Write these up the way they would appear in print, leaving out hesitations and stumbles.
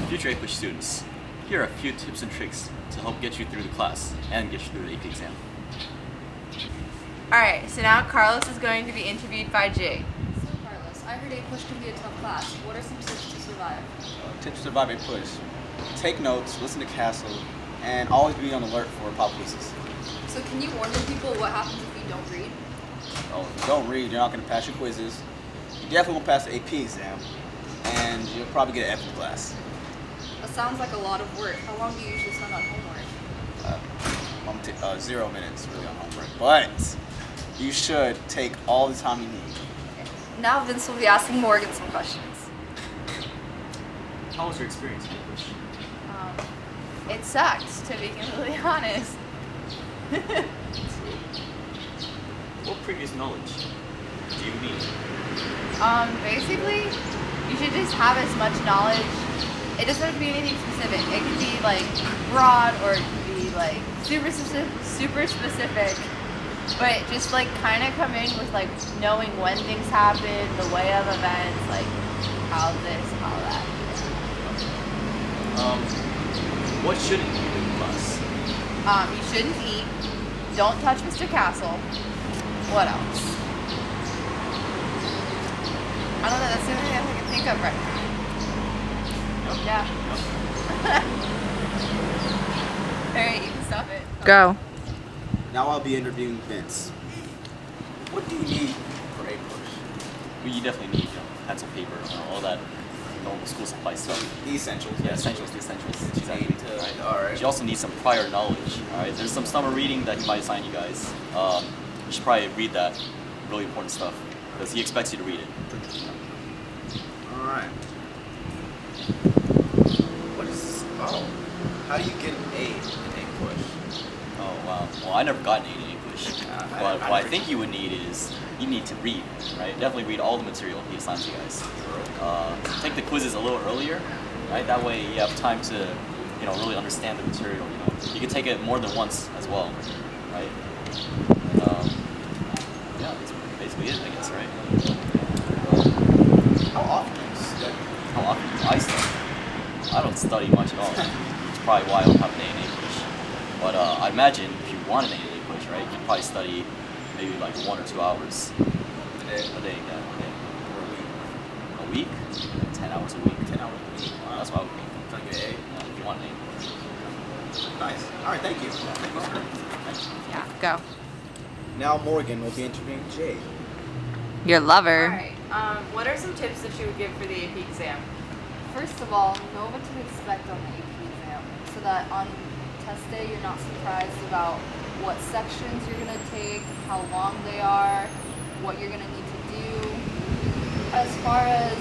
Future Apush students, here are a few tips and tricks to help get you through the class and get you through the AP exam. Alright, so now Carlos is going to be interviewed by Jay. So Carlos, I heard Apush can be a tough class. What are some tips to survive? Tips to survive Apush. Take notes, listen to Castle, and always be on alert for pop quizzes. So can you warn the people what happens if you don't read? Oh, if you don't read, you're not going to pass your quizzes. You definitely won't pass the AP exam, and you'll probably get an F in class. That sounds like a lot of work. How long do you usually spend on homework? 0 minutes really on homework, but you should take all the time you need. Now Vince will be asking Morgan some questions. How was your experience in Apush? It sucked, to be completely honest. What previous knowledge do you need? Basically, you should just have as much knowledge. It doesn't have to be anything specific. It could be like broad or it could be like super specific. But just like kind of come in with like knowing when things happen, the way of events, like how this, how that. What shouldn't you do in class? You shouldn't eat. Don't touch Mr. Castle. What else? I don't know. That's the only thing I can think of right now. Yeah. Alright, you can stop it. Go. Now I'll be interviewing Vince. What do you need for Apush? Well, you definitely need pencil, paper, all that normal school supply stuff. The essentials. Yeah, essentials, the essentials. Exactly. Right. All right. You also need some prior knowledge. All right, there's some summer reading that he might assign you guys. You should probably read that. Really important stuff because he expects you to read it. All right. What is? Oh, how do you get an A in Apush? Oh wow. Well, I never got an A in Apush. But what I think you would need is you need to read. Right. Definitely read all the material he assigns you guys. Take the quizzes a little earlier. Right. That way you have time to really understand the material. You can take it more than once as well. Right. Yeah, that's basically it, I guess, right? How often do you study? How often do I study? I don't study much at all. It's probably why I don't have an A in English. But I imagine if you want an A in English, right, you can probably study maybe like 1 or 2 hours A day. a day. Or A week? 10 hours a week. 10 hours a week. Wow. That's what I would think. Trying to get an Yeah, if you want an A. A. Nice. All right. Thank you. Thank you, sir. Yeah, go. Now Morgan will be interviewing Jay. Your lover. Alright, what are some tips that you would give for the AP exam? First of all, know what to expect on the AP exam so that on test day you're not surprised about what sections you're going to take, how long they are, what you're going to need to do. As far as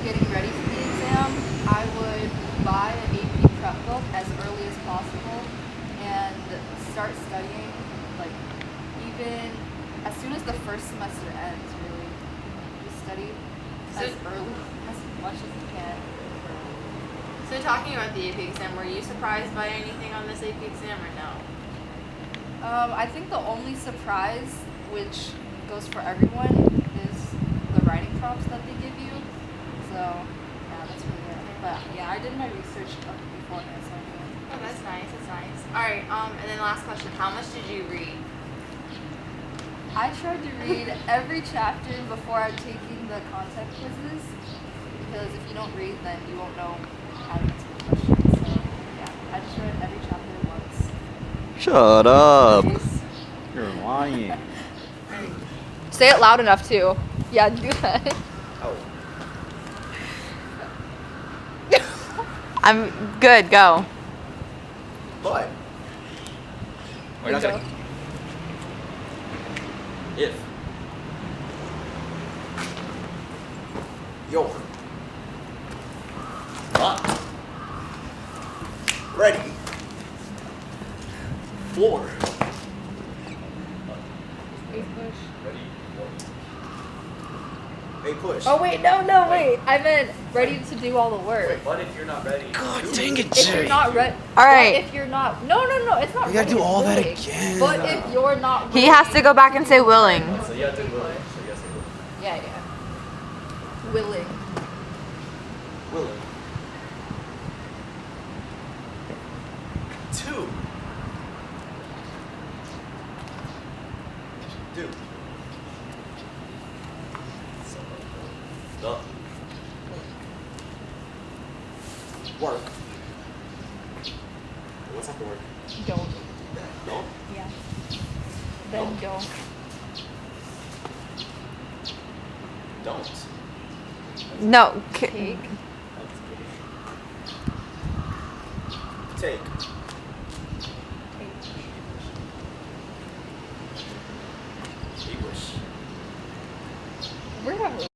getting ready for the exam, I would buy an AP prep book as early as possible and start studying like even as soon as the first semester ends, really. Just study as much as you can. So talking about the AP exam, were you surprised by anything on this AP exam or no? I think the only surprise, which goes for everyone, is the writing prompts that they give you. So, yeah, that's really it. But yeah, I did my research beforehand, so I knew. Oh, that's nice, that's nice. Alright, and then last question, how much did you read? I tried to read every chapter before I'm taking the concept quizzes, because if you don't read, then you won't know how to answer the questions. So, yeah, I just read every chapter once. Shut up. You're lying. Say it loud enough, too. Yeah, do that. Oh. I'm good, go. But. We're not gonna. If You're not ready for. Apush. Oh, wait, no, wait. I meant ready to do all the work. Wait, what if you're not ready? God dang it, If you're not ready. All right. If you're not. No, it's not. We gotta do ready, all it's that willing. again. But if you're not. He has to go back and say willing. So you have to go. So you have to go. Yeah. Willing. Willing. The. Work. What's after work? Don't. Don't? Yeah. Then Oh. don't. Don't. No. Take. Take. English. We're not